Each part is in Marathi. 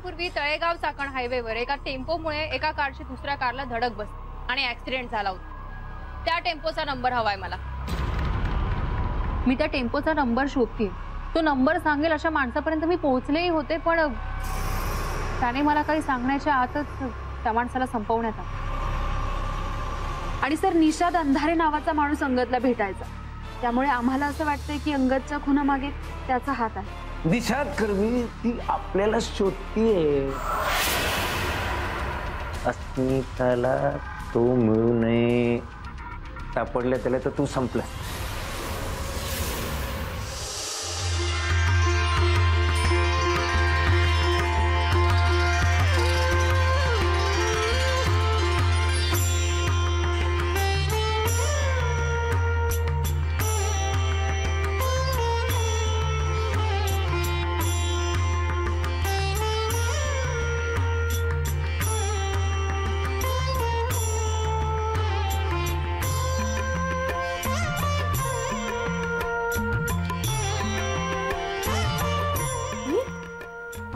दिवसांपूर्वी तळेगाव चाकण हायवेवर एका टेम्पोमुळे एका कारची दुसऱ्या कारला धडक बसली आणि ऍक्सिडेंट झाला होता। त्या टेम्पोचा नंबर हवाय मला। मी त्या टेम्पोचा नंबर शोधते। तो नंबर सांगेल अशा माणसापर्यंत मी पोहोचलेही होते, पण त्याने मला काही सांगण्याच्या आतच त्या माणसाला संपवण्यात आलं। आणि सर, निषाद अंधारे नावाचा माणूस अंगदला भेटायचा, त्यामुळे आम्हाला असं वाटतंय की अंगदच्या खुनामागे त्याचा हात आहे। निषाद कर्वी ती आपल्याला शोधतीये। अस्मिताला तो मिळू नये, सापडल्या त्याला तर तू संपला।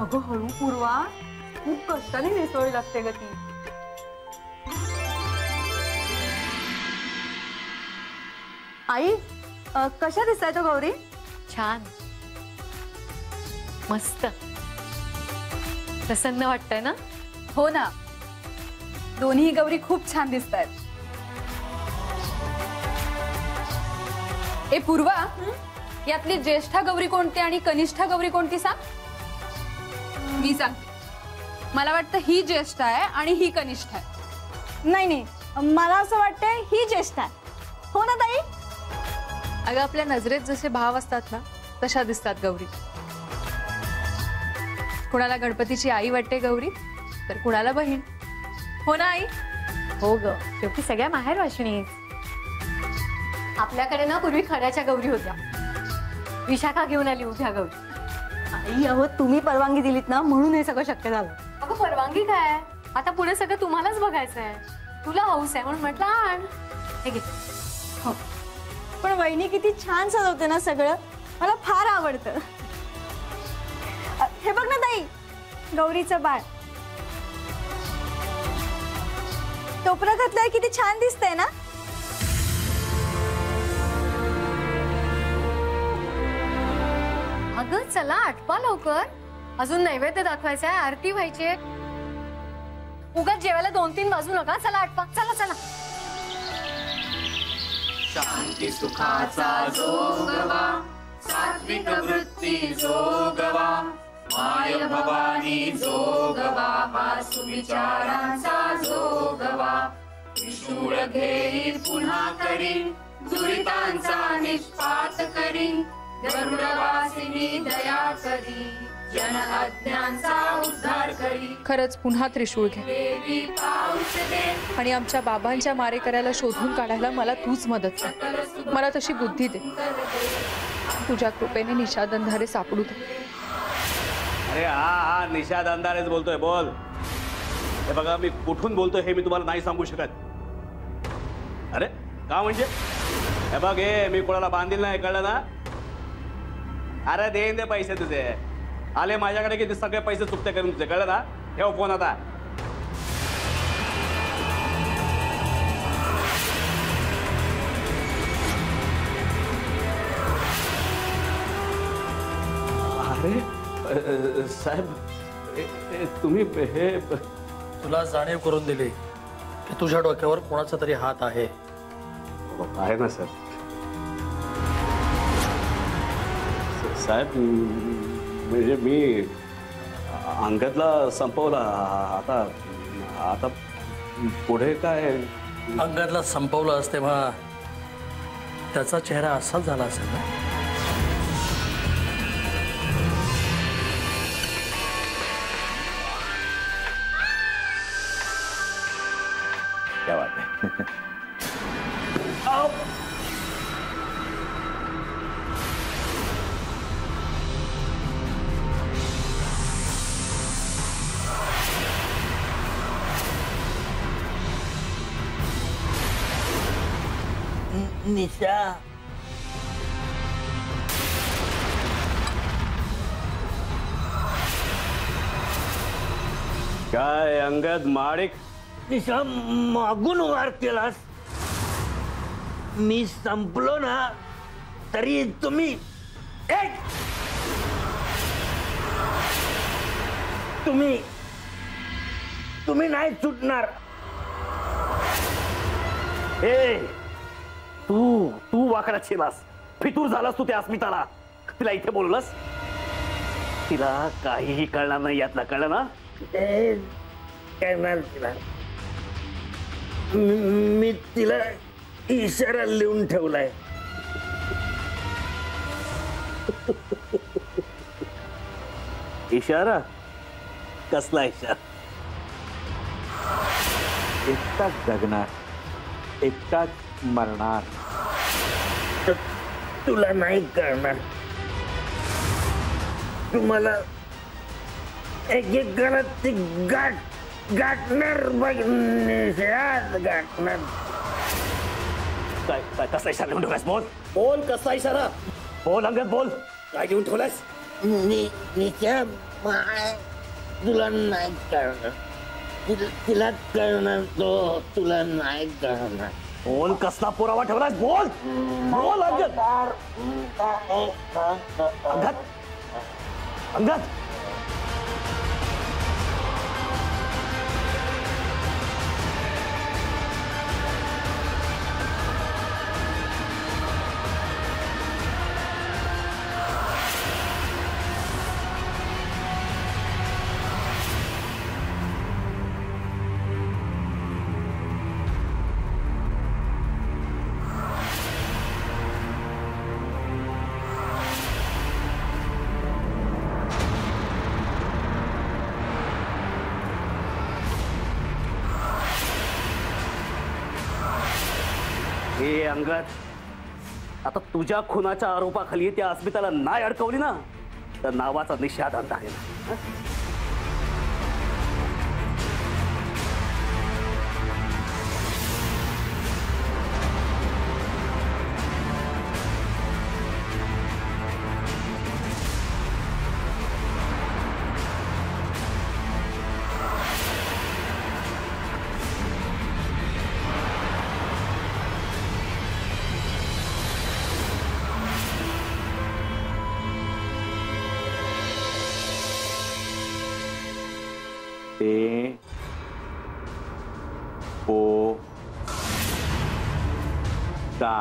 अगं हळू पूर्वा, खूप कष्टाने मिसळी लागते ग ती। आई, कशा दिसताय तो गौरी? छान, मस्त, प्रसन्न वाटतंय ना? हो ना, दोन्ही गौरी खूप छान दिसतायत। ए पूर्वा, यातली ज्येष्ठा गौरी कोणती आणि कनिष्ठा गौरी कोणती सांग? मी सांगते, मला वाटतं ही ज्येष्ठ आहे आणि ही कनिष्ठ आहे। नाही नाही, मला असं वाटतंय ही ज्येष्ठ आहे। हो ना ताई? अगं आपल्या नजरेत जसे भाव असतात ना, तशा दिसतात गौरी। कुणाला गणपतीची आई वाटते गौरी, तर कुणाला बहीण। हो ना आई? हो ग, शेवटी सगळ्या माहेर वाशिणी। आपल्याकडे ना पूर्वी खऱ्याच्या गौरी होत्या, विशाखा घेऊन आली उभ्या गौरी। आई अहो, तुम्ही परवानगी दिलीत ना, म्हणून हे सगळं शक्य झालं। अगं परवानगी काय, आता पुढे सगळं तुम्हालाच बघायचंय, तुला हौस आहे म्हणून म्हटलं आण। हे घे। हो, पण वहिनी किती छान सजवते ना सगळं, मला फार आवडतं। हे बघ ना ताई, गौरीचं बाळ टोपरं घातलंय, किती छान दिसतंय ना। अगं चला आटपा लवकर, अजून नैवेद्य दाखवायचा आहे, आरती व्हायची आहे। उगाच जेवायला 2-3 वाजू नका, चला आटपा, चला चला। शांती सुखाचा जोगवा, सात्विक वृत्ती जोगवा, माय भवानी जोगवा, हा सुविचारांचा जोगवा। त्रिशूळ घेई पुन्हा करी, दुरितांचा निष्पात करी, गरुडवासिनी दया करी, जन अज्ञांचा उद्धार करी। खरंच पुन्हा त्रिशूळ घे देवी पाऊस दे, आणि आमच्या बाबांच्या मारेकऱ्याला शोधून काढायला मला तूच मदत कर। मला तशी बुद्धी दे, तुझ्या कृपेने निषाद अंधारे सापडू दे। अरे हा निषाद अंधारेच बोलतोय, बोल। हे बघा, मी कुठून बोलतोय हे मी तुम्हाला नाही सांगू शकत। अरे का म्हणजे? हे बघ, हे मी कोणाला बांधील नाही, कळलं ना? अरे देईन दे पैसे तुझे, आले माझ्याकडे की सगळे पैसे चुकते करून तुझे, कळलं ना? ठेव फोन आता। अरे साहेब, तुम्ही हे तुला जाणीव करून दिली की तुझ्या डोक्यावर कोणाचा तरी हात आहे। आहे ना सर। साहेब, म्हणजे मी अंगदला संपवला, आता आता पुढे काय? अंगदला संपवलं असते तेव्हा त्याचा चेहरा असाच झाला असेल ना। क्या बात है। निशा, काय अंगद माडिक? निशा मागून वार केलास. मी संपलो ना तरी तुम्ही तुम्ही नाही सुटणार. तू वाकड्यात शिलास, फितूर झालास तू त्या अस्मिताला. तिला इथे बोललास, तिला काहीही कळणार नाही यातलं, कळलं ना? करणार तिला. मी तिला इशारा लिहून ठेवलाय. इशारा? कसला इशारा? एकटाच जगणार, एकटाच मरणार. तुला नाही करणार. तुम्हाला एक एक करत ती गाठणार बघ. निशाद गाठणार. काय काय कसा इशारा लिहून ठेवलास? बोल बोल, कसा इशारा? बोल अंगद, बोल. काय लिहून ठेवलास? निशा तुला नाही करणार. तिला करणार तो, तुला नाही करणार. बोल, कसला पुरावा ठेवलास? बोल बोल अंगद. अंगद अंगद हे अंगद, आता तुझ्या खुनाच्या आरोपाखाली त्या अस्मिताला नाही अडकवली ना तर नावाचा निषाद अंत आहे. ते पो ता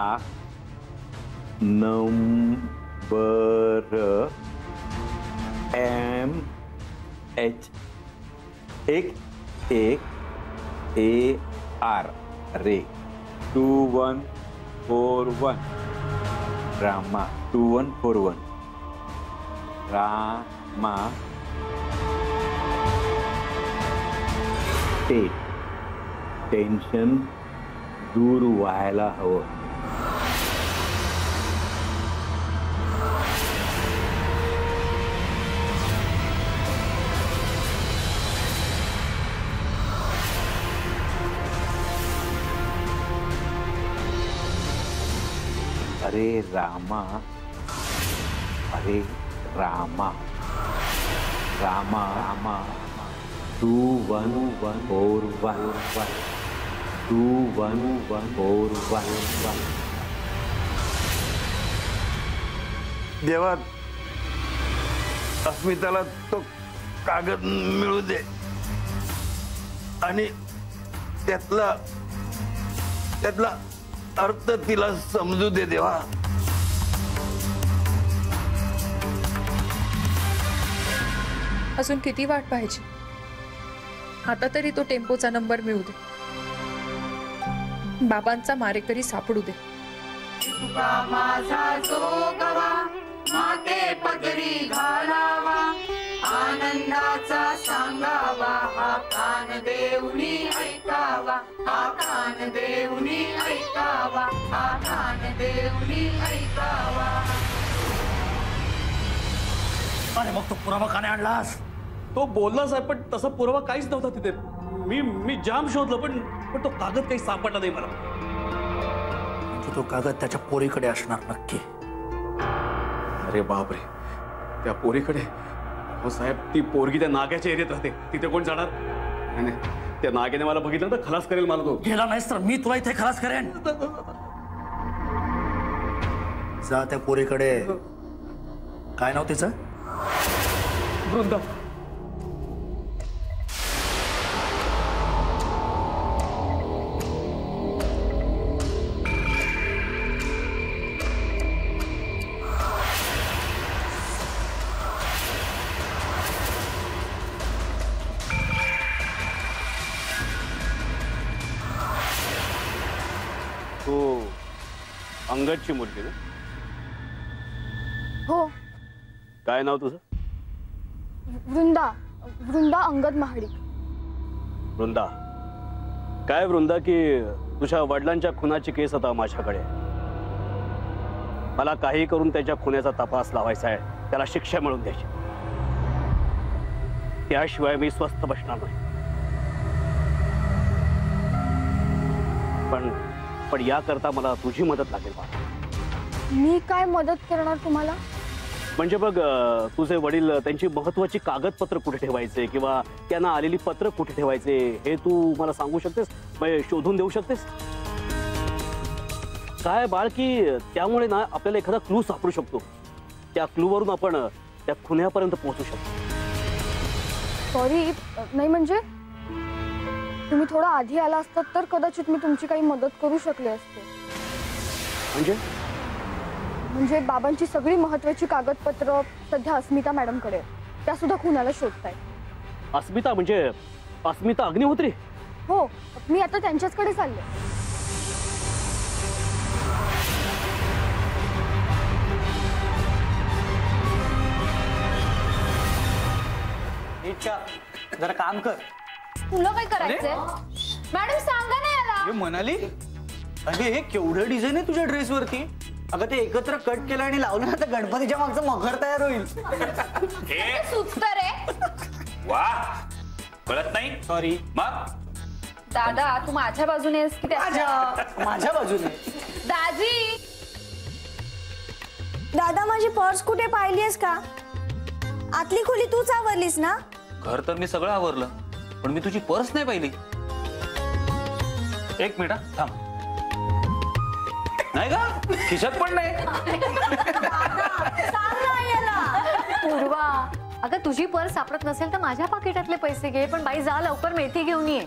नंबर M H 1 रे 2141 रामा 2141 रामा टेन्शन दूर व्हायला हवं. अरे रामा, अरे रामा, रामा रामा 2141 2141. देवा, अस्मिताला तो कागद मिळू दे आणि त्यातला अर्थ तिला समजू दे देवा. अजून किती वाट पाहिजे? आता तरी तो टेम्पोचा नंबर मिळू दे. बाबांचा मारेकरी सापडू दे. माझा जोगवा माते पदरी घालावा, आनंदाचा सांगावा, हा कान देऊनी ऐकावा, हा कान देऊनी ऐकावा, हा कान देऊनी ऐकावा. अरे मग तो पुरावा का नाही आणलास? तो बोलला साहेब, पण तसा पुरावा काहीच नव्हता तिथे. मी जाम शोधलं पण तो कागद काही सापडला नाही मला. म्हणजे तो कागद त्याच्या पोरीकडे असणार नक्की. अरे बापरे, त्या पोरीकडे? हो साहेब, ती पोरगी त्या नाग्याच्या एरियात राहते, तिथे कोण जाणार? नाही, त्या नागेने मला बघितलं तर खलास करेल मला तो. गेला नाहीस तर मी तुला इथे खलास करेन. जा त्या पोरीकडे. काय नाव तिचं? वृंदा. तो अंगदची मुलगी ना? हो. काय नाव तुझं? वृंदा अंगद महाडिक. वृंदा. काय वृंदा की तुझ्या वडिलांच्या खुनाची केस आता माझ्याकडे. मला काही करून त्याच्या खुन्याचा तपास लावायचा आहे, त्याला शिक्षा मिळवून द्यायची. त्याशिवाय मी स्वस्थ बसणार नाही. पण याकरता मला तुझी मदत लागेल बाळा. मी काय मदत करणार तुम्हाला? म्हणजे बघ, तुझे वडील त्यांची महत्वाची कागदपत्र कुठे ठेवायचे किंवा त्यांना आलेली पत्र कुठे ठेवायचे हे तू मला सांगू शकतेस, म्हणजे शोधून देऊ शकतेस काय बाळ? की त्यामुळे ना आपल्याला एखादा क्लू सापडू शकतो. त्या क्लूवरून आपण त्या खुन्यापर्यंत पोहोचू शकतो. सॉरी, नाही म्हणजे तुम्ही थोडा आधी आला असतात तर कदाचित मी तुमची काही मदत करू शकले असते. म्हणजे बाबांची सगळी महत्वाची कागदपत्र सध्या अस्मिता मॅडमकडे आहेत. त्या सुद्धा खुनाला शोधतायत. अस्मिता म्हणजे अस्मिता अग्निहोत्री? हो, मी आता त्यांच्याचकडे चालले. जरा काम कर. तुला काय करायचंय? मॅडम सांगा ना याला. म्हणाली अरे हे केवढं डिझाईन आहे तुझ्या ड्रेस वरती. अगं ते एकत्र कट केलं आणि लावलं ना तर गणपतीच्या मागचं मखर तयार होईल. सुचतं रे. वा, कळत नाही. सॉरी. मग दादा तू माझ्या बाजूने आहेस की माझ्या बाजूने? दाजी. दादा माझी पर्स कुठे पाहिलीस का? आतली खोली तूच आवरलीस ना? घर तर मी सगळं आवरलं, पण मी तुझी पर्स नाही पाहिली. एक मिनिट थांब. नाही का खिशात पण नाही. पूर्वा, अगं तुझी पर्स सापडत नसेल तर माझ्या पाकिटातले पैसे घे, पण बाई जा लवकर मेथी घेऊन ये.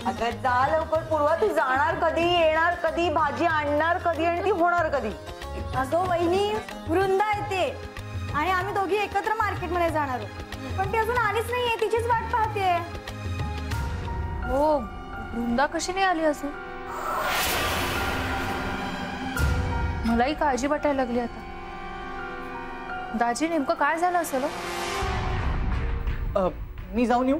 अगं जा लवकर पूर्वा, तू जाणार कधी, येणार कधी, भाजी आणणार कधी आणि ती होणार कधी? अगं वहिनी, वृंदा येते आणि आम्ही दोघी एकत्र मार्केटमध्ये जाणार आहोत, पण ती अजून आलीच नाहीये. तिचीच वाट पाहते. हो, वृंदा कशी नाही आली अजून? मलाही काळजी वाटायला लागली आता. दाजी नेमकं काय झालं असेल? मी जाऊन येऊ,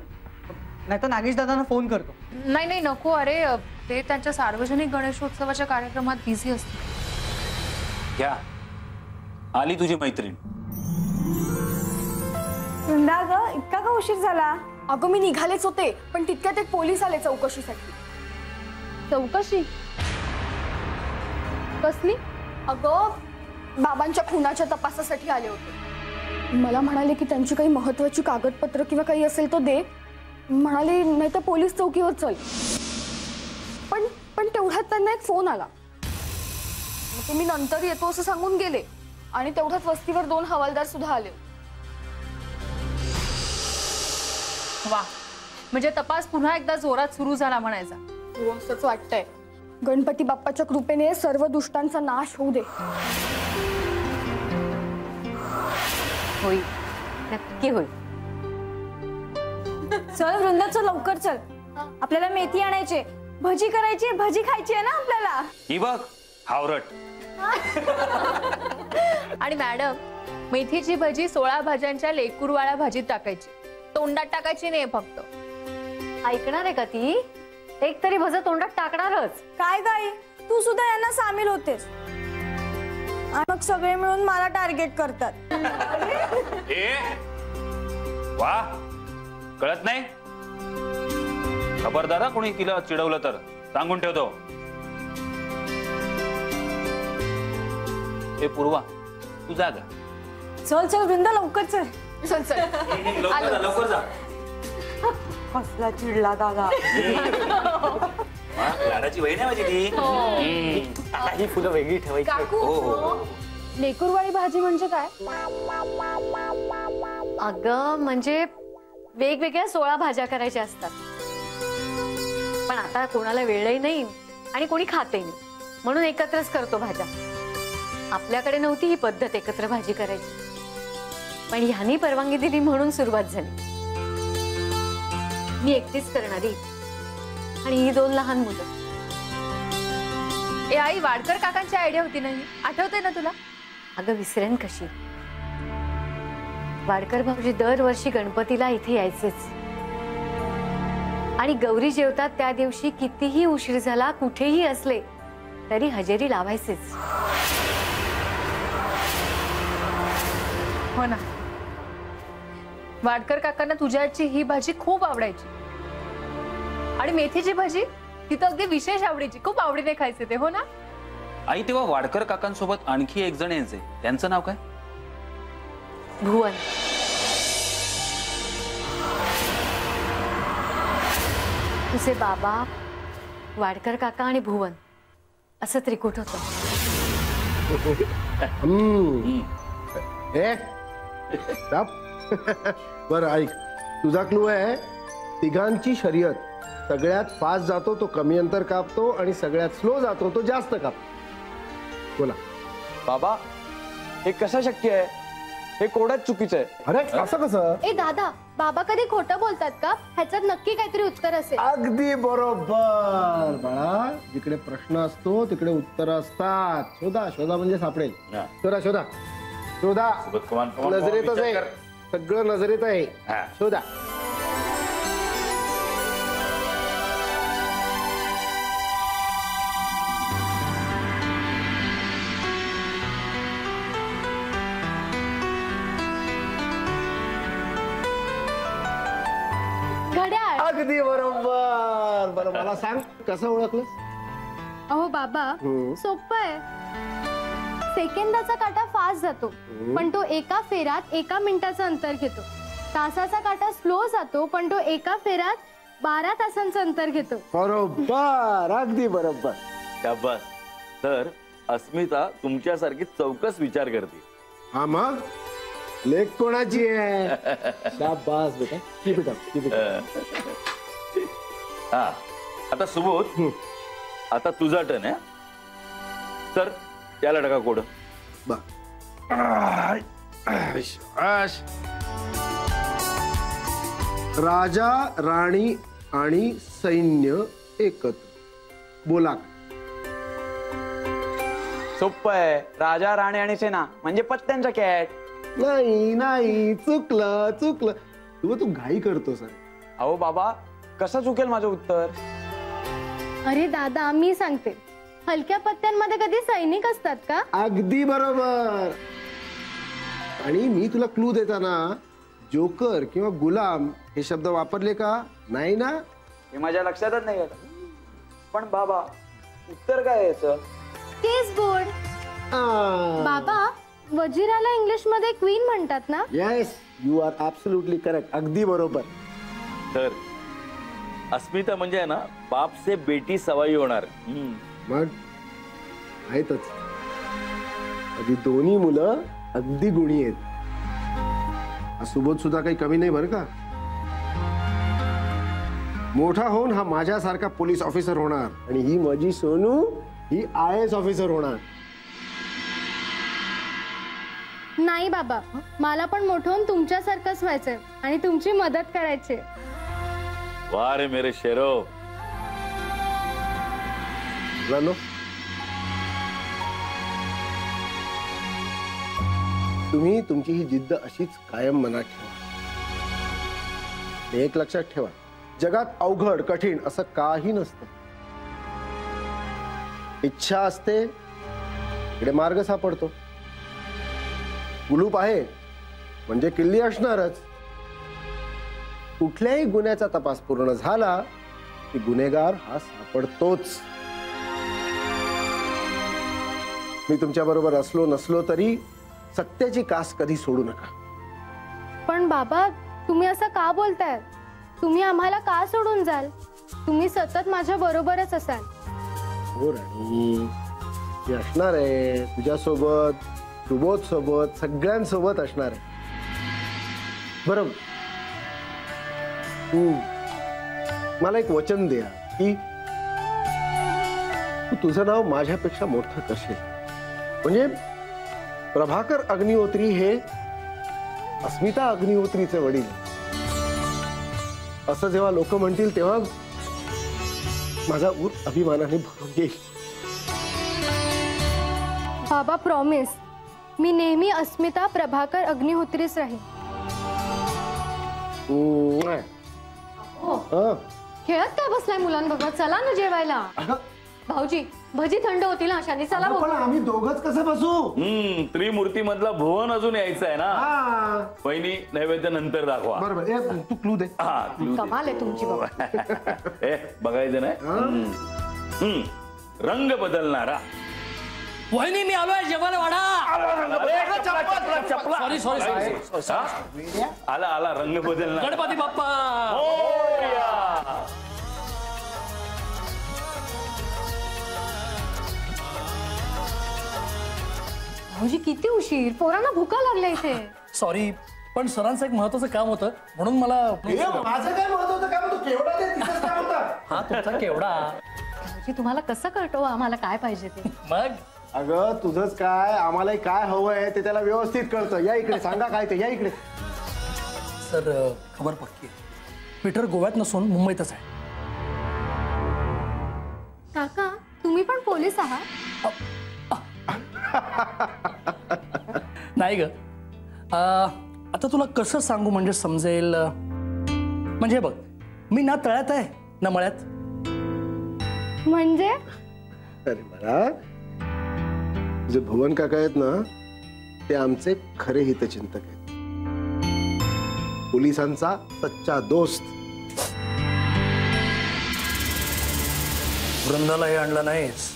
नाही तर नागेश दादांना फोन करतो. नाही नाही नको. अरे ते त्यांच्या सार्वजनिक गणेशोत्सवाच्या कार्यक्रमात बिझी असते. क्या आली तुझी मैत्रीण? वृंदा ग, इतका का उशीर झाला? अगं मी निघालेच होते, पण तितक्यात एक पोलीस आले चौकशीसाठी. चौकशी कसली? अगं बाबांच्या खुनाच्या तपासासाठी आले होते. मला म्हणाले की त्यांची काही महत्वाची कागदपत्र किंवा काही असेल तर दे. म्हणाले नाही तर पोलीस चौकीवर चल. पण तेवढ्यात त्यांना एक फोन आला. मग ते मी नंतर येतो असं सांगून गेले आणि तेवढ्यात वस्तीवर 2 हवालदार सुद्धा आले. वा, म्हणजे तपास पुन्हा एकदा जोरात सुरू झाला म्हणायचा. हो, असंच वाटतंय. गणपती बाप्पाच्या कृपेने सर्व दुष्टांचा नाश होऊ दे. होईल, नक्की होईल. चल वृंदा, चल लवकर चल. आपल्याला मेथी आणायची, भजी करायची, भजी खायची आहे ना आपल्याला. ही बघ हावरट. आणि मॅडम, मेथीची भजी 16 भाज्यांच्या लेकुरवाळ्या भाजीत टाकायची, तोंडात टाकायची नाही फक्त. ऐकणार आहे का ती? एक तरी भज तोंडात टाकणारच. काय गाई, तू सुद्धा यांना सामील होतेस. मग सगळे मिळून मला टार्गेट करतात. वा, कळत नाही. खबरदार कोणी तिला चिडवलं तर सांगून ठेवतो. हे पूर्वा, तू जा ग. चल चल वृंदा, लवकर चल. चल चल लवकर जा. कसला चिडला दादा. लाडाची बहीण आहे माझी ती. ही फुलं वेगळी ठेवायची. लेकुरवाळी भाजी म्हणजे काय? अगं म्हणजे वेगवेगळ्या 16 भाज्या करायच्या असतात. पण आता कोणाला वेळही नाही आणि कोणी खातही नाही, म्हणून एकत्रच करतो भाज्या. आपल्याकडे नव्हती ही पद्धत एकत्र भाजी करायची, पण ह्यानी परवानगी दिली म्हणून सुरुवात झाली. मी एकटीच करणारी आणि ही 2 लहान मुलं. ए आई, वाडकर काकांची आयडिया होती ना ही, आठवते ना तुला? अगं विसरेन कशी. वाडकर भाऊजी दरवर्षी गणपतीला इथे यायचेच आणि गौरी जेवतात त्या दिवशी कितीही उशीर झाला, कुठेही असले तरी हजेरी लावायचेच. हो ना, वाडकर काकांना तुझ्या हातची ही भाजी खूप आवडायची आणि मेथीची भाजी ती तर अगदी विशेष आवडीची, खूप आवडीने खायचे ते. हो ना आई, तेव्हा वाडकर काकांसोबत आणखी एक जण यायचे, त्यांचं नाव काय? भुवन. तुझे बाबा, वाडकर काका आणि भुवन असं त्रिकूट होतं. बरं ऐक, तुझा क्लू आहे तिघांची शर्यत. सगळ्यात फास्ट जातो तो कमी अंतर कापतो आणि सगळ्यात स्लो जातो तो जास्त कापतो. बोला बाबा, हे कसं शक्य आहे? हे कोडच चुकीचं आहे. अरे असं कसं? ए दादा, बाबा कधी खोटं बोलतात का? ह्याच्यात नक्की काहीतरी उत्तर असेल. अगदी बरोबर बाळा, जिकडे प्रश्न असतो तिकडे उत्तर असतात. शोधा शोधा म्हणजे सापडेल. शोधा शोधा शोधा. नजरेतच आहे सगळं, नजरेत आहे. शोधा. अगदी बरोबर. बरं मला सांग, कसं ओळखलंस? अहो बाबा, सोपं आहे. सेकंदाचा काटा फास्ट जातो पण तो एका फेऱ्यात 1 मिनिटाचं अंतर घेतो. तासाचा काटा स्लो जातो पण तो एका फेऱ्यात 12 तासांचं अंतर घेतो. बरोबर, अगदी बरोबर. शाबास. तर अस्मिता तुमच्यासारखी चौकस विचार करते. हा मग लेख कोणाची आहे? शाबास बेटा. की बेटा की बेटा. हा, आता सुबोध, आता तुझा टर्न आहे. तर त्याला टाका कोड. राजा, राणी आणि सैन्य एकत्र. बोला. सोप्प आहे. राजा, राणी आणि सेना म्हणजे पत्त्यांचा कॅट. नाही नाही, चुकलं चुकलं. तू घाई करतोस. अहो बाबा, कसं चुकेल माझं उत्तर? अरे दादा, मी सांगते. हलक्या पत्त्यांमध्ये कधी सैनिक असतात का? अगदी बरोबर. आणि मी तुला क्लू देताना जोकर किंवा गुलाम हे शब्द वापरले का? नाही ना? हे माझ्या लक्षातच नाही आलं. पण बाबा, उत्तर काय याचं? Chess board. बाबा, वजीराला इंग्लिश मध्ये क्वीन म्हणतात ना? Yes, you are absolutely correct. अगदी बरोबर. तर अस्मिता म्हणजे आहे ना, बाप से बेटी सवाई होणार. मग आहेतच. अगदी दोन्ही मुलं अगदी गुणी आहेत. सुबोध सुद्धा काही कमी नाही बरं का. मोठा होऊन हा माझ्यासारखा पोलीस ऑफिसर होणार आणि ही माझी सोनू ही IAS ऑफिसर होणार. नाही बाबा, मला पण मोठं होऊन तुमच्यासारखंच व्हायचंय आणि तुमची मदत करायची. वाह रे मेरे शेरो. तुम्ही तुमची ही जिद्द अशीच कायम मनात ठेवा. एक लक्षात ठेवा, जगात अवघड कठीण असं काही नसतं. इच्छा असते, इकडे मार्ग सापडतो. कुलूप आहे म्हणजे किल्ली असणारच. कुठल्याही गुन्ह्याचा तपास पूर्ण झाला की गुन्हेगार हा सापडतोच. मी तुमच्या बरोबर असलो नसलो तरी सत्याची कास कधी सोडू नका. पण बाबा, तुम्ही असं का बोलताय? तुम्ही आम्हाला का सोडून जाल? तुम्ही सतत माझ्या बरोबरच असाल. हो राणी, मी असणार आहे तुझ्यासोबत, सुबोध सोबत, सगळ्यांसोबत असणार आहे. बरं, तू मला एक वचन द्या की तू तुझं नाव माझ्यापेक्षा मोठं करशील. म्हणजे प्रभाकर अग्निहोत्री हे अस्मिता अग्निहोत्रीचे वडील असं जेव्हा लोक म्हणतील तेव्हा माझा ऊर अभिमानाने भरून येईल. बाबा प्रॉमिस, मी नेहमी अस्मिता प्रभाकर अग्निहोत्रीच राहील. खेळत काय बसलाय मुलांबरोबर? चला ना जेवायला. भाऊजी, भजी थंड होतील अशाने. चला पण आम्ही दोघच कसं बसू? त्रिमूर्ती मधला भुवन अजून यायचं आहे ना. पहिली नैवेद्य नंतर दाखवा. बरोबर, तू क्लू दे. कमाल आहे तुमची बाबा. बघायचं नाही. रंग बदलणारा. वहिनी मी आलोय जेवायला वाढा. Sorry sorry sorry. आला आला रंग बदलणार. गणपती बाप्पा. भाऊजी किती उशीर, पोरांना भुका लागल्या इथे. सॉरी, पण सरांचं एक महत्वाचं काम होतं म्हणून मला. माझं काय महत्वाचं काम? तू केवढा ते तिथंच काम होता. हा तुमचा केवढा. भाऊजी तुम्हाला कसं कळतो आम्हाला काय पाहिजे ते? मग अगं तुझंच काय, आम्हाला काय हवंय ते त्याला व्यवस्थित कळतं. या इकडे, सांगा काय ते. या इकडे. सर खबर पक्की आहे, पीटर गोव्यात नसून मुंबईतच आहे. काका, तुम्ही पण पोलीस आहात? नाही ग. आता तुला कसं सांगू म्हणजे समजेल. म्हणजे बघ, मी ना तळ्यात आहे ना मळ्यात. म्हणजे? अरे मला जे भुवन काका आहेत ना, ते आमचे खरे हितचिंतक आहेत. पोलिसांचा सच्चा दोस्त. वृंदालाही आणलं नाहीस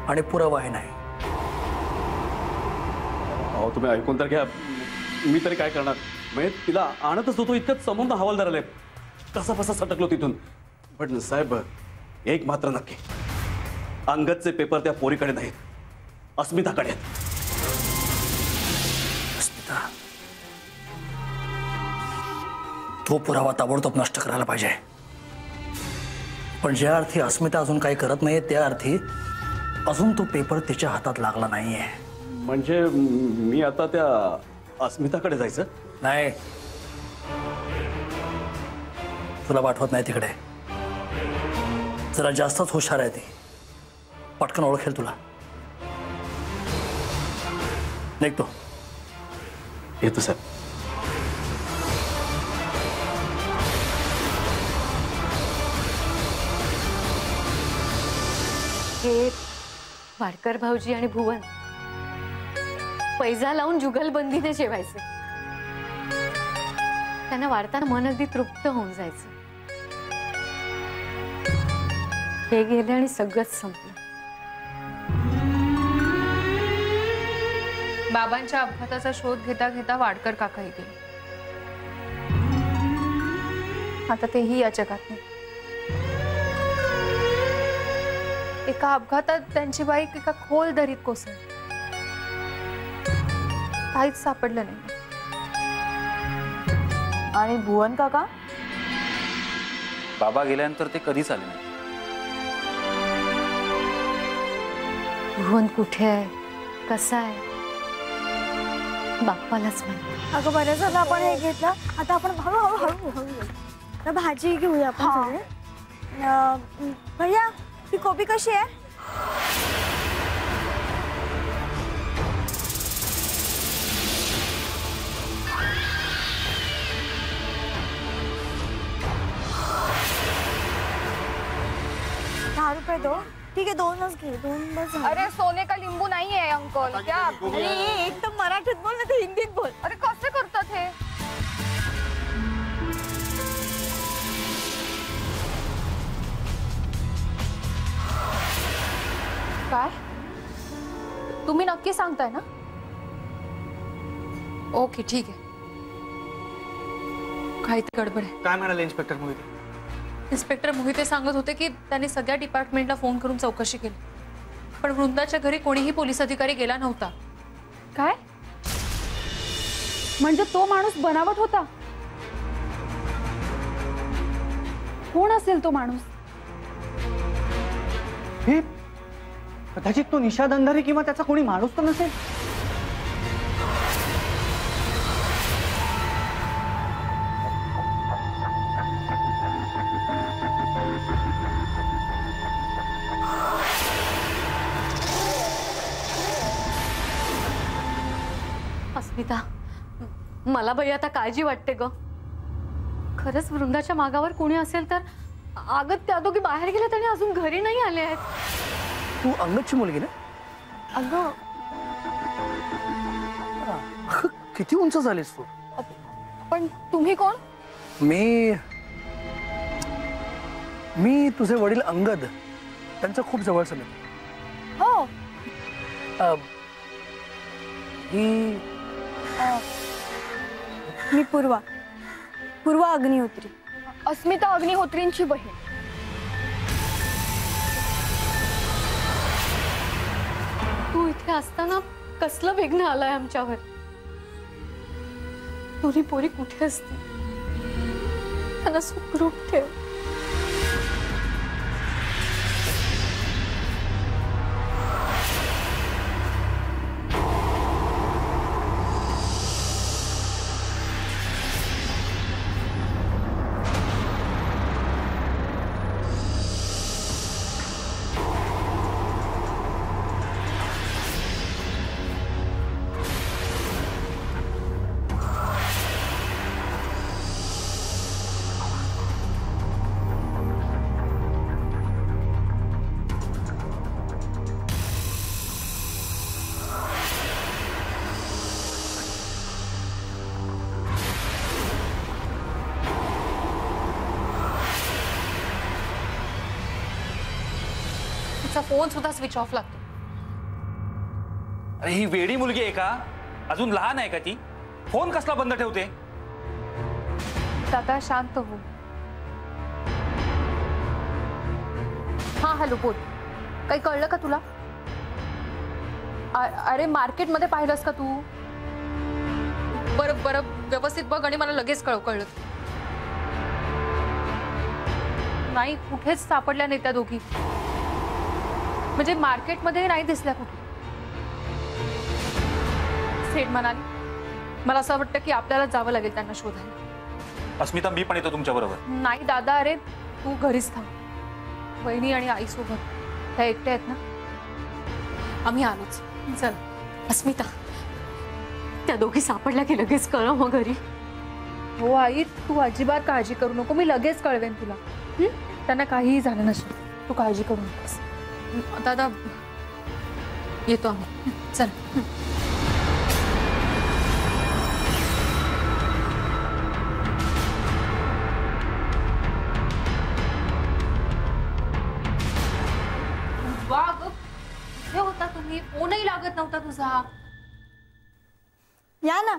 आणि पुरावाही नाही. अहो तुम्ही ऐकून तर घ्या. मी तरी काय करणार? म्हणजे तिला आणतच होतो, इतकंच समोर हवालदार आले, कसा बसा सटकलो तिथून. पण साहेब, एक मात्र नक्की, अंगदचे पेपर त्या पोरीकडे नाहीत, अस्मिताकडे आहेत. अस्मिता, तो पुरावा ताबडतोब नष्ट करायला पाहिजे. पण ज्या अर्थी अस्मिता अजून काही करत नाहीये त्या अर्थी अजून तो पेपर तिच्या हातात लागला नाहीये. म्हणजे मी आता त्या अस्मिताकडे जायचं? नाही, तुला पाठवत नाही तिकडे. जरा जास्तच हुशार आहे ती, पटकन ओळखेल तुला. निघतो. येतो सर. हे वाडकर भाऊजी आणि भुवन पैजा लावून जुगलबंदीने जेवायचे. त्यांना वाढताना मन अगदी तृप्त होऊन जायचं. हे गेले आणि सगळंच संपलं. बाबांच्या अपघाताचा शोध घेता घेता वाडकर काकाही गेले. आता तेही या जगात नाही. एका अपघातात त्यांची बाईक एका खोल दरीत कोसळली. काहीच सापडलं नाही. आणि भुवन काका? बाबा गेल्यानंतर ते कधीच आले नाही. भुवन कुठे आहे, कसा आहे, बाप्पालाच माहिती. अगं बरं झालं आपण हे घेतलं. आता आपण हळूहळू हळूहळू तर भाजी घेऊया आपण सगळे. भैया, ही कोबी कशी आहे? ₹10 दो. ठीक आहे, 2च घे. 2 बस. अरे सोने का लिंबू नहीं है अंकल. क्या? अरे एक तर मराठीत बोल, नाही तर हिंदीत बोल. अरे कसे करतात हे? काय तुम्ही नक्की सांगताय ना? ओके ठीक आहे. काही ते गडबड आहे. काय म्हणाले इन्स्पेक्टर मोहिते? इन्स्पेक्टर मोहिते सांगत होते की त्यांनी सगळ्या डिपार्टमेंटला फोन करून चौकशी केली, पण वृंदाच्या घरी कोणीही पोलीस अधिकारी गेला नव्हता. काय म्हणजे तो माणूस बनावट होता? कोण असेल तो माणूस? हे कदाचित तो निषाद अंधारे किंवा त्याचा कोणी माणूस तर नसेल. अस्मिता, मला बाई आता काळजी वाटते ग. खरंच वृंदाच्या मागावर कोणी असेल तर. अगं त्या दोघी बाहेर गेल्यात आणि अजून घरी नाही आले आहेत. तू अंगदची मुलगी ना? अगं किती उंच झालीस तू? पण तुम्ही कोण? मी तुझे वडील अंगद, त्यांचा खूप जवळचा मित्र. हो. मी पूर्वा अग्निहोत्री, अस्मिता अग्निहोत्रींची बहीण. तू इथे असताना कसलं विघ्न आलंय आमच्यावर? दोन्ही पोरी कुठे असतील? त्यांना सुखरूप ठेव. फोन सुद्धा स्विच ऑफ लागतो. अरे ही वेडी मुलगी आहे का? अजून लहान आहे का ती? फोन कसला बंद ठेवते? दादा शांत हो. हा हॅलो बोल. काही कळलं का तुला? अरे मार्केटमध्ये पाहिलंस का तू? बरं बरं व्यवस्थित बघ आणि मला लगेच कळलं. नाही कुठेच सापडल्या नाही त्या दोघी. म्हणजे मार्केटमध्ये नाही दिसल्या कुठे. सेठ म्हणाली मला असं वाटतं की आपल्याला जावं लागेल त्यांना शोधायला. अस्मिता मी पण येतो तुमच्या बरोबर. नाही दादा, अरे तू घरीच थांब. वहिनी आणि आई सोबत त्या एकट्या आहेत ना. आम्ही आलोच. चल. अस्मिता, त्या दोघी सापडल्या की लगेच कळव मग घरी. हो आई, तू अजिबात काळजी करू नको. मी लगेच कळवेन तुला. त्यांना काहीही झालं नसेल. तू काळजी करू नकोस. दादा येतो आम्ही. चल. वाग कुठे होता तुम्ही? फोनही लागत नव्हता तुझा. या ना.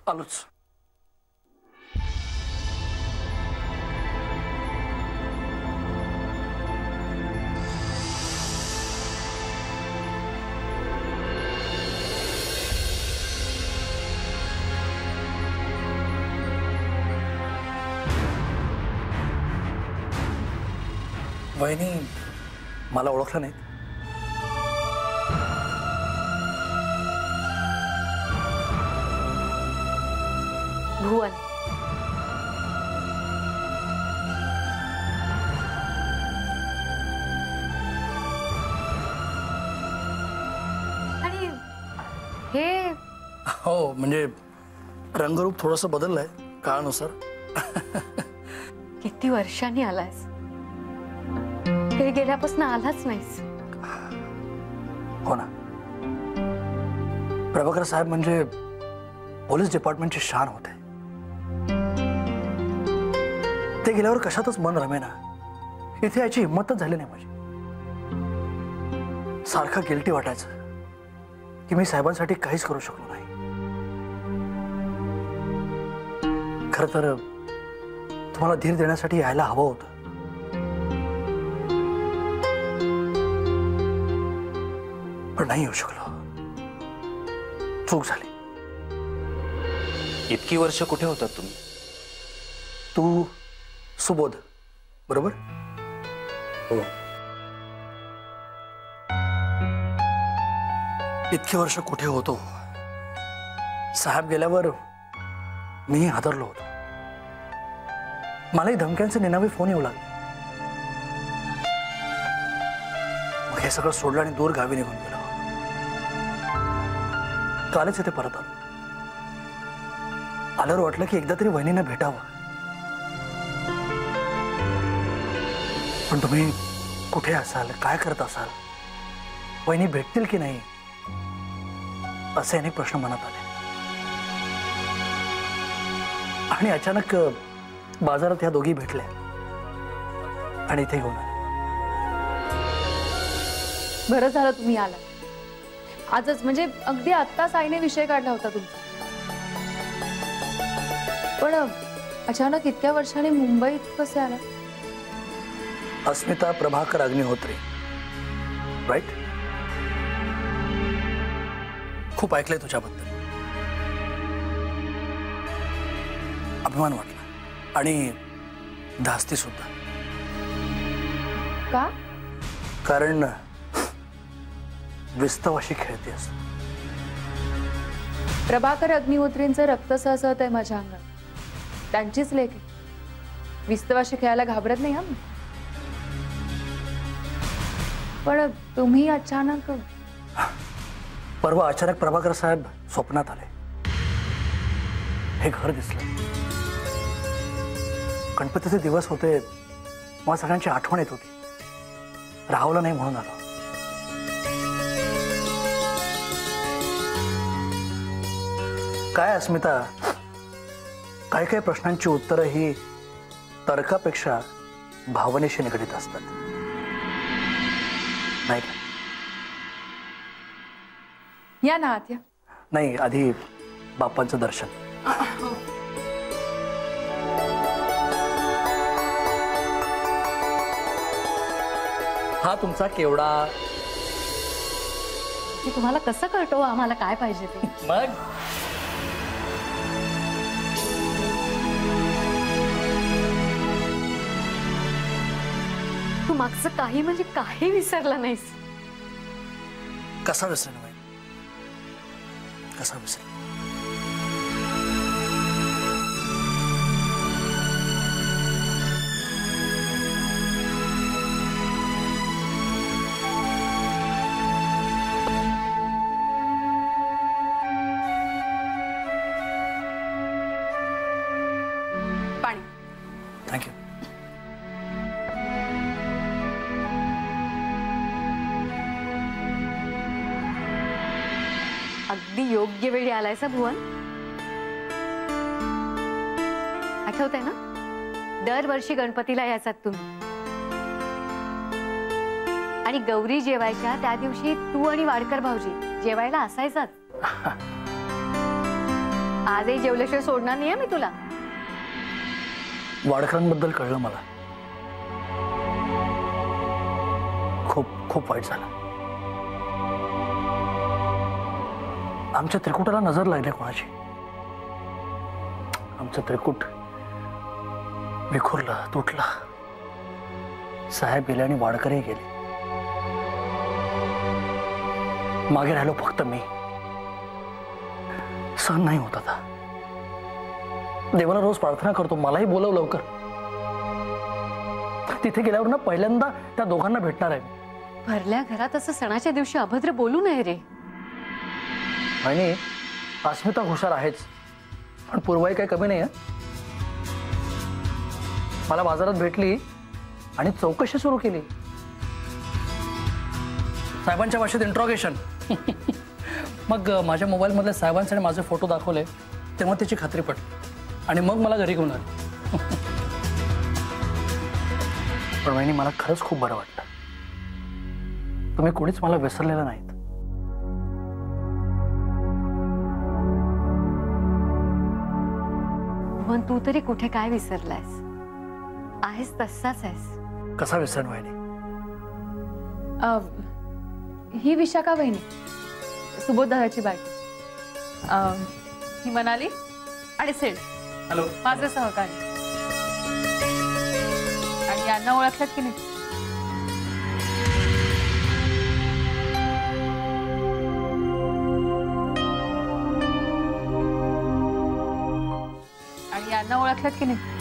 आलोच. वहिनी मला ओळखलं नाही. भुवन. आणि हे हो म्हणजे रंगरूप थोडंसं बदललंय काळानुसार. किती वर्षांनी आलायस. हे गेल्यापासून आलाच नाहीस. हो ना. प्रभाकर साहेब म्हणजे पोलीस डिपार्टमेंटची शान होते. ते गेल्यावर कशातच मन रमेना. इथे याची हिंमतच झाली नाही माझी. सारखं गिल्टी वाटायचं की मी साहेबांसाठी काहीच करू शकलो नाही. खर तर तुम्हाला धीर देण्यासाठी यायला हवं होतं. पण नाही येऊ शकलो. चूक झाली. इतकी वर्ष कुठे होतात तुम्ही? तू सुबोध बरोबर? हो. इतकी वर्ष कुठे होतो? साहेब गेल्यावर मी हादरलो होतो. मलाही धमक्यांचे निनावी फोन येऊ लागले. मग हे सगळं सोडलं आणि दूर गावी निघून गेलो. कालच इथे परत आलो. आल्यावर वाटलं की एकदा तरी वहिनींना भेटावं. पण तुम्ही कुठे असाल, काय करत असाल, वहिनी भेटतील की नाही असे अनेक प्रश्न मनात आले. आणि अचानक बाजारात ह्या दोघी भेटल्या आणि इथे घेऊन आले. बरं झालं तुम्ही आला. आजच म्हणजे अगदी आत्ताच आईने विषय काढला होता तुमचा. पण अचानक इतक्या वर्षांनी मुंबईत कसे आला? अस्मिता प्रभाकर अग्निहोत्री, राईट? खूप ऐकलंय तुझ्याबद्दल. अभिमान वाटला आणि धास्ती सुद्धा. का? कारण विस्तवाशी खेळतेस. प्रभाकर अग्निहोत्रींचं रक्त सहसहत आहे माझ्या अंगात. त्यांचीच लेख आहे. विस्तवाशी खेळायला घाबरत नाही. हम पण तुम्ही अचानक. परवा अचानक प्रभाकर साहेब स्वप्नात आले. हे घर दिसलं. गणपतीचे दिवस होते. मला सगळ्यांची आठवण येत होती. राहवलं नाही म्हणून आलो. काय अस्मिता, काही काही प्रश्नांची उत्तरं ही तर्कापेक्षा भावनेशी निगडीत असतात, नाही का? या ना आत्या. नाही, आधी बाप्पांचं दर्शन. हा तुमचा केवढा. तुम्हाला कसं कळतो आम्हाला काय पाहिजे ते? मग तू मागचं काही म्हणजे काही विसरला नाहीस. कसा विसरेन बाई, कसा विसरेन? पाणी. थँक्यू. अगदी योग्य वेळी आलायसा भुवन. आठवतंय ना, दरवर्षी गणपतीला यायचात तुम्ही. आणि गौरी जेवायच्या त्या दिवशी तू आणि वाडकर भाऊजी जेवायला असायचात. आजही जेवल्याशिवाय सोडणार नाहीये मी तुला. वाडकरांबद्दल कळलं मला. खूप खूप वाईट झालं. आमच्या त्रिकुटाला नजर लागली कोणाची. आमचं त्रिकूट विखुरलं, तुटलं. साहेब गेले आणि वाडकरही गेले. मागे राहिलो फक्त मी. सहन नाही होत आता. देवाला रोज प्रार्थना करतो मलाही बोलव लवकर. तिथे गेल्यावर ना पहिल्यांदा त्या दोघांना भेटणार आहे. भरल्या घरात असं सणाच्या दिवशी अभद्र बोलू नये रे. आणि अस्मिता हुशार आहेच, पण पूर्वाई काही कमी नाही आहे. मला बाजारात भेटली आणि चौकशी सुरू केली. साहेबांच्या भाषेत इंट्रॉगेशन. मग माझ्या मोबाईल मधल्या साहेबांसाठी माझे फोटो दाखवले तेव्हा त्याची खात्री पटली आणि मग मला घरी घेऊन आले. पण वहिनी मला खरंच खूप बरं वाटतं. तुम्ही कोणीच मला विसरलेलं नाहीत. पण तू तरी कुठे काय विसरलायस? आहेस तसाच आहेस. कसा विसरण वहिनी? ही विशाखा वहिनी, सुबोध दादाची बायको. ही मनाली आणि सेठ. हॅलो. माझे सहकारी. आणि यांना ओळखलात की नाही? आणि यांना ओळखलात की नाही?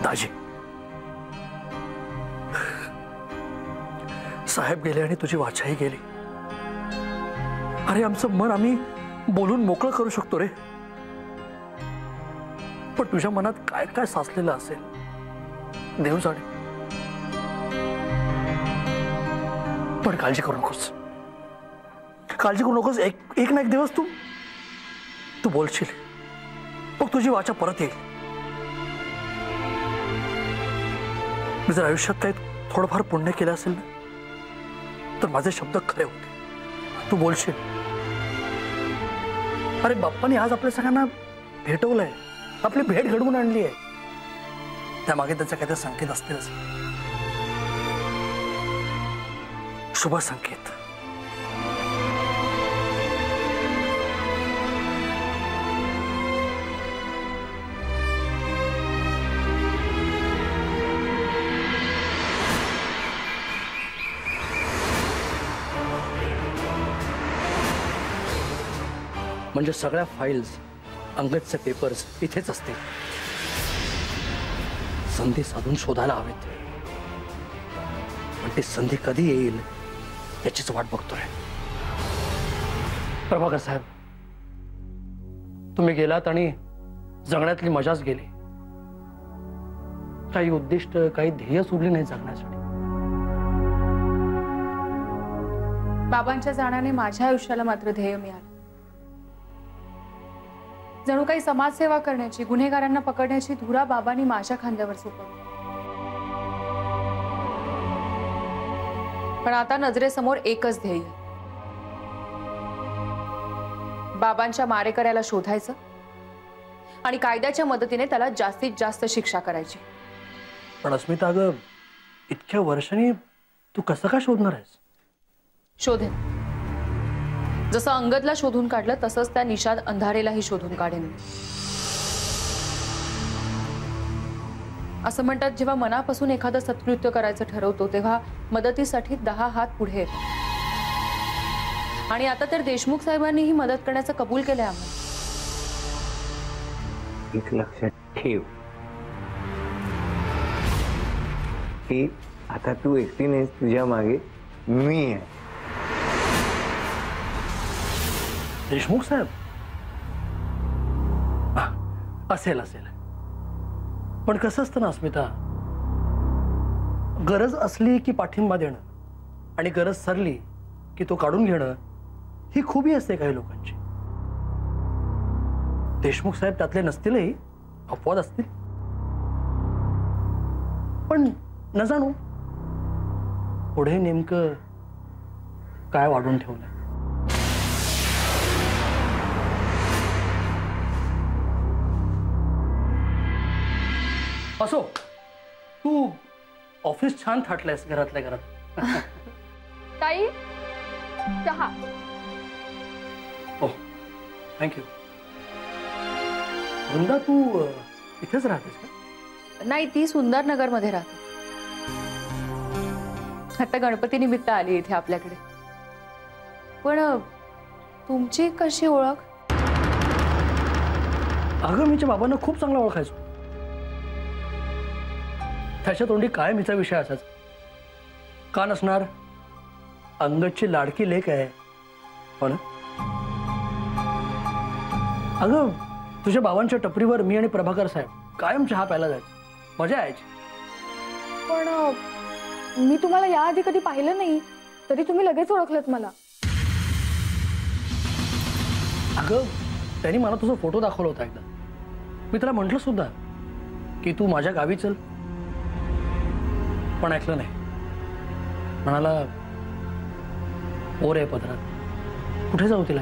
दाजी, साहेब गेले आणि तुझी वाचाही गेली. अरे आमचं मन आम्ही बोलून मोकळं करू शकतो रे, पण तुझ्या मनात काय काय साचलेलं असेल देव जाणे. पण काळजी करू नकोस, काळजी करू नकोस. एक ना एक दिवस तू बोलशील, मग तुझी वाचा परत येईल. मी जर आयुष्यात काही थोडंफार पुण्य केलं असेल ना, तर माझे शब्द खरे होते. तू बोलशील. अरे बाप्पाने आज आपल्या सगळ्यांना भेटवलंय, आपली भेट घडवून आणली आहे. त्यामागे त्याचा काहीतरी संकेत असतीलच. शुभ संकेत. म्हणजे सगळ्या फाईल्स, अंगदचे पेपर्स इथेच असतील. संधी साधून शोधायला हवेत, पण ती संधी कधी येईल याचीच वाट बघतोय. प्रभाकर साहेब, तुम्ही गेलात आणि जगण्यातली मजाच गेली. काही उद्दिष्ट, काही ध्येय सोडली नाही जगण्यासाठी. बाबांच्या जाण्याने माझ्या आयुष्याला मात्र ध्येय मिळालं. जणू काही समाजसेवा करण्याची, गुन्हेगारांना पकडण्याची धुरा बाबांनी माझ्या खांद्यावर सोपवली. पण आता नजरेसमोर एकच ध्येय, बाबांच्या मारेकऱ्याला शोधायचं आणि कायद्याच्या मदतीने त्याला जास्तीत जास्त शिक्षा करायची. पण अस्मिता, अगं इतक्या वर्षांनी तू कसं काय शोधणार आहेस? शोधेन. जसं अंगदला शोधून काढलं तसंच त्या निषाद अंधारेलाही शोधून काढेन. असं म्हणतात, जेव्हा मनापासून एखादं सत्कृत्य करायचं ठरवतो तेव्हा मदतीसाठी 10 हात पुढे येतात. आणि आता तर देशमुख साहेबांनीही मदत करण्याचं कबूल केलंय आम्हाला. एक लक्षात ठेव की आता तू एकटी नाहीस, तुझ्या मागे मी आहे. देशमुख साहेब? असेल असेल, पण कसं असतं ना अस्मिता, गरज असली की पाठिंबा देणं आणि गरज सरली की तो काढून घेणं ही खूबी असते काही लोकांची. देशमुख साहेब त्यातले नसतीलही, अपवाद असतील, पण न जाणू पुढे नेमकं काय वाढून ठेवलंय. असो, तू ऑफिस छान थाटलंयस घरातल्या घरात. ताई चहा. हो, थँक्यू. वृंदा, तू इथेच राहतेस का? नाही, ती सुंदरनगर मध्ये राहते. आता गणपती निमित्त आली इथे आपल्याकडे. पण तुमची कशी ओळख? अगं, मीच्या बाबांना खूप चांगला ओळखायचो. त्याच्या तोंडी कायम हिचा विषय असायचा. का नसणार? अंगदची लाडकी लेक आहे, हो ना? अगं, तुझ्या बाबांच्या टपरीवर मी आणि प्रभाकर साहेब कायम चहा प्यायला जायचो. मजा यायची. पण मी तुम्हाला याआधी कधी पाहिलं नाही, तरी तुम्ही लगेच ओळखलत मला. अगं, त्यांनी मला तुझा फोटो दाखवला होता एकदा. मी त्याला म्हटलं सुद्धा की तू माझ्या गावी चल, पण ऐकलं नाही. म्हणाला, पोर आहे पदरात, कुठे जाऊ तिला?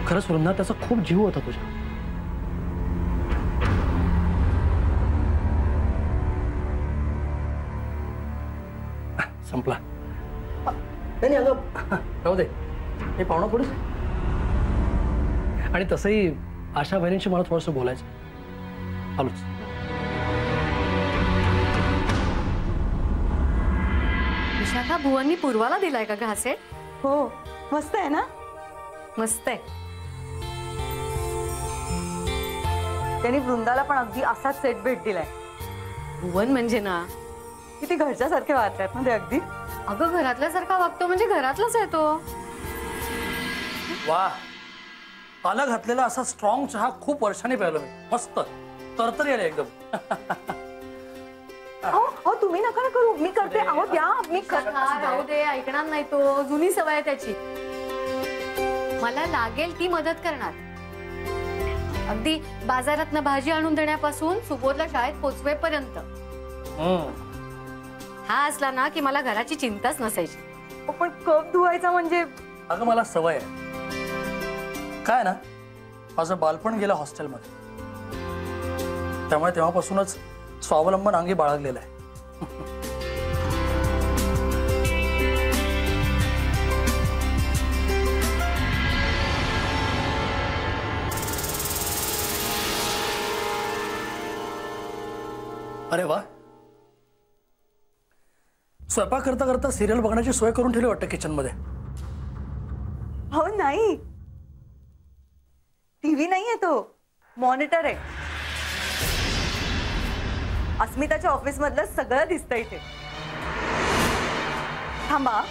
खरंच वृंदा, त्याचा खूप जीव होता तुझ्या. संपला. नाही अगं, राहू दे, हे पाहुणा पुढेच. आणि तसंही आशा बहिणींशी मला थोडंसं बोलायचं. आलोच. विशाखा, भुवननी पूर्वाला दिलाय का हा सेट? हो, मस्त आहे ना? मस्त आहे. त्यांनी वृंदाला पण अगदी असाच सेट भेट दिलाय. भुवन म्हणजे ना, किती घरच्यासारखे वागतात ना ते अगदी. अगं, घरातल्यासारखा वागतो म्हणजे घरातलाच आहे तो. वा, आला घातलेला असा स्ट्रॉंग चहा खूप वर्षांनी प्यायलो मी. मस्त तरतरी आले एकदम. अहो, तुम्ही नका ना करू, मी करते. अहो द्या, मी राहू दे, ऐकणार नाही तो. जुनी सवय आहे त्याची. मला लागेल ती मदत करणार. अगदी बाजारातनं भाजी आणून देण्यापासून सुबोधला शाळेत पोचवेपर्यंत. हा असला ना की मला घराची चिंताच नसायची. पण कप धुवायचा म्हणजे? अगं, मला सवय आहे. काय ना, माझं बालपण गेलं हॉस्टेलमध्ये, त्यामुळे तेव्हापासूनच स्वावलंबन अंगी बाळगलेलं आहे. अरे वा, स्वयंपाक करता करता सिरियल बघण्याची सोय करून ठेवली वाटतं किचन मध्ये. हो, नाही, टीव्ही नाहीये तो, मॉनिटर आहे. अस्मिताच्या ऑफिस मधलं सगळं दिसतं इथे. थांबा.